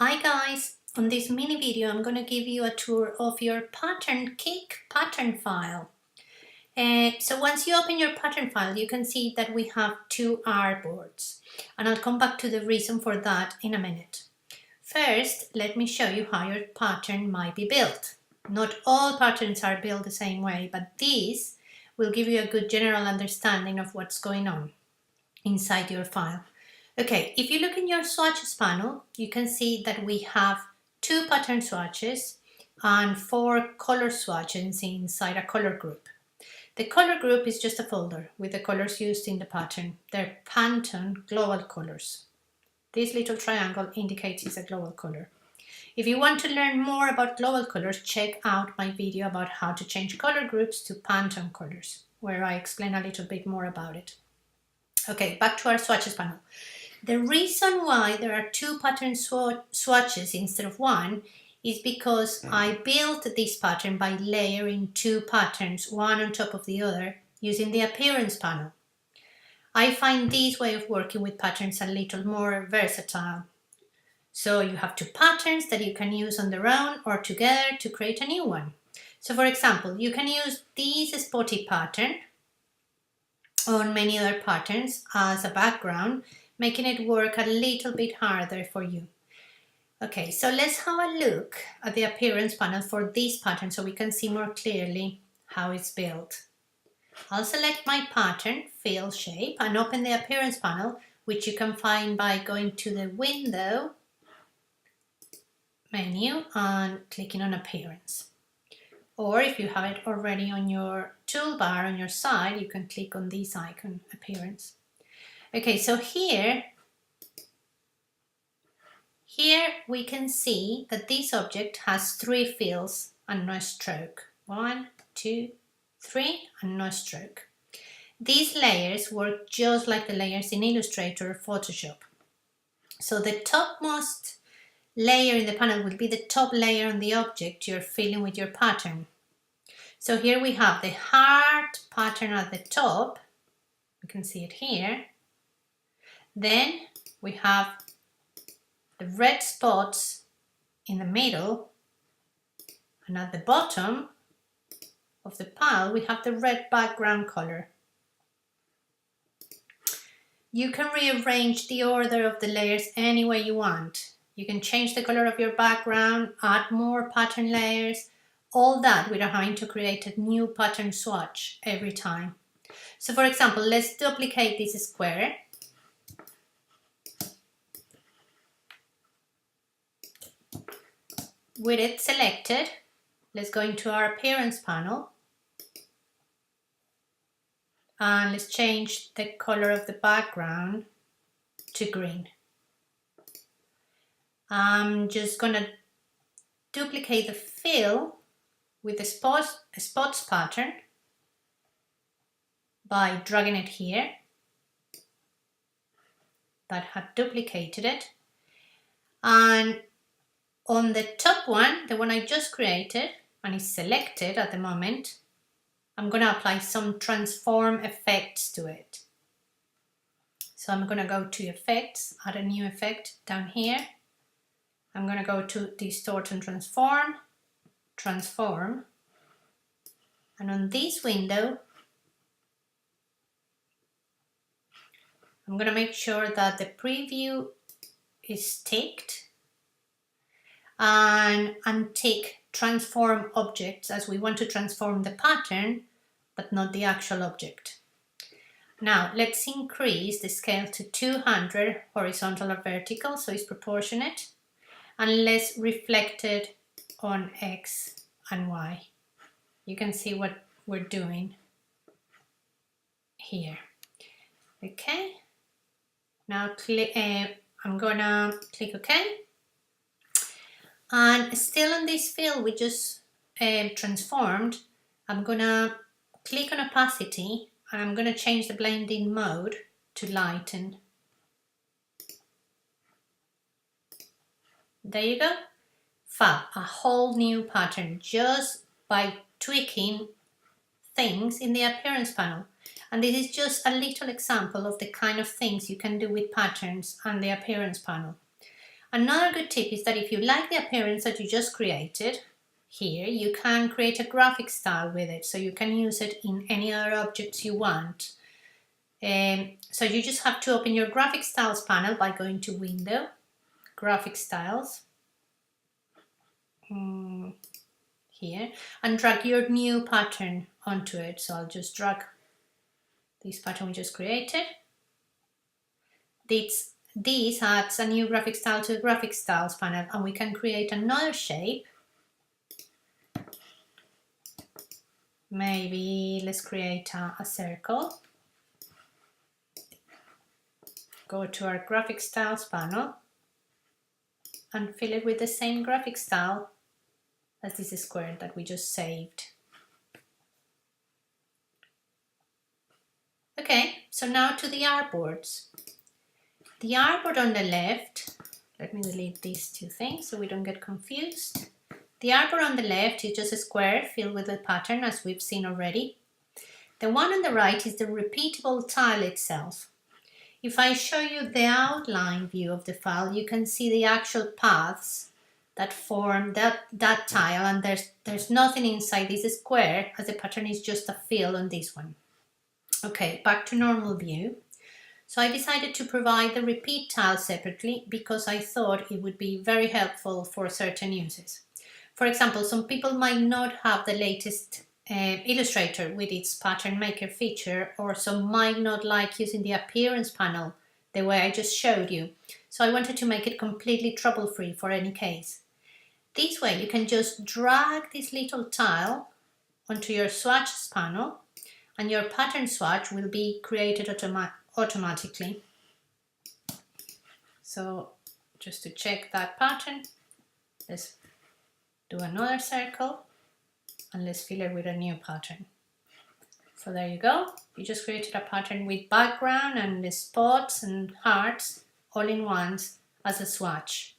Hi guys, on this mini video I'm going to give you a tour of your pattern cake pattern file. So once you open your pattern file you can see that we have two artboards and I'll come back to the reason for that in a minute. First, let me show you how your pattern might be built. Not all patterns are built the same way, but these will give you a good general understanding of what's going on inside your file. Okay, if you look in your swatches panel, you can see that we have two pattern swatches and 4 color swatches inside a color group. The color group is just a folder with the colors used in the pattern. They're Pantone global colors. This little triangle indicates it's a global color. If you want to learn more about global colors, check out my video about how to change color groups to Pantone colors, where I explain a little bit more about it. Okay, back to our swatches panel. The reason why there are two pattern swatches instead of one is because I built this pattern by layering two patterns, one on top of the other, using the appearance panel. I find this way of working with patterns a little more versatile. So you have two patterns that you can use on their own or together to create a new one. So for example, you can use this spotty pattern on many other patterns as a background, making it work a little bit harder for you. Okay, so let's have a look at the appearance panel for this pattern so we can see more clearly how it's built. I'll select my pattern, fill shape, and open the appearance panel, which you can find by going to the window menu and clicking on appearance. Or if you have it already on your toolbar on your side, you can click on this icon, appearance. Okay, so here we can see that this object has 3 fills and no stroke. 1, 2, 3, and no stroke. These layers work just like the layers in Illustrator or Photoshop. So the topmost layer in the panel will be the top layer on the object you're filling with your pattern. So here we have the heart pattern at the top. You can see it here. Then we have the red spots in the middle, and at the bottom of the pile we have the red background color. You can rearrange the order of the layers any way you want. You can change the color of your background, add more pattern layers, all that without having to create a new pattern swatch every time. So for example, let's duplicate this square. With it selected, let's go into our appearance panel and let's change the color of the background to green. I'm just gonna duplicate the fill with the spots pattern by dragging it here. That had duplicated it. And on the top one, the one I just created and is selected at the moment, I'm going to apply some transform effects to it. So I'm going to go to effects, add a new effect down here. I'm going to go to distort and transform, and on this window, I'm going to make sure that the preview is ticked and untick transform objects, as we want to transform the pattern but not the actual object. Now let's increase the scale to 200 horizontal or vertical so it's proportionate, and let's reflect it on X and Y. You can see what we're doing here. Okay, now I'm gonna click OK. And still on this fill we just transformed, I'm gonna click on opacity and I'm gonna change the blending mode to lighten. There you go. Fab, a whole new pattern just by tweaking things in the appearance panel. And this is just a little example of the kind of things you can do with patterns and the appearance panel. Another good tip is that if you like the appearance that you just created, here you can create a graphic style with it, so you can use it in any other objects you want. So you just have to open your graphic styles panel by going to Window, Graphic Styles, here, and drag your new pattern onto it. So I'll just drag this pattern we just created. This adds a new graphic style to the graphic styles panel, and we can create another shape. Maybe let's create a circle. Go to our graphic styles panel and fill it with the same graphic style as this square that we just saved. Okay, so now to the artboards. The artboard on the left, let me delete these two things so we don't get confused. The artboard on the left is just a square filled with a pattern, as we've seen already. The one on the right is the repeatable tile itself. If I show you the outline view of the file, you can see the actual paths that form that tile, and there's nothing inside this square, as the pattern is just a fill on this one. Okay, back to normal view. So I decided to provide the repeat tile separately because I thought it would be very helpful for certain uses. For example, some people might not have the latest Illustrator with its pattern maker feature, or some might not like using the appearance panel the way I just showed you. So I wanted to make it completely trouble-free for any case. This way you can just drag this little tile onto your swatches panel, and your pattern swatch will be created automatically. So just to check that pattern, let's do another circle and let's fill it with a new pattern. So there you go. You just created a pattern with background and the spots and hearts all in once as a swatch.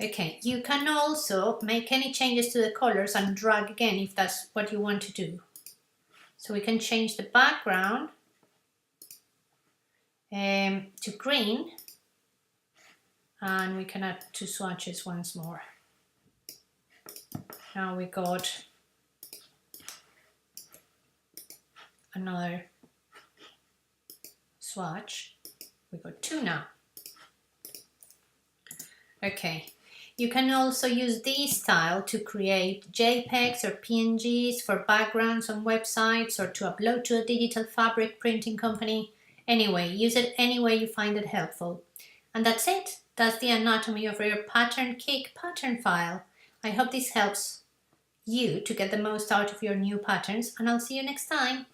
Okay, you can also make any changes to the colors and drag again if that's what you want to do. So we can change the background to green, and we can add two swatches once more. Now we got another swatch. We got two now. Okay. You can also use this style to create JPEGs or PNGs for backgrounds on websites, or to upload to a digital fabric printing company. Anyway, use it any way you find it helpful. And that's it. That's the anatomy of your pattern cake pattern file. I hope this helps you to get the most out of your new patterns, and I'll see you next time.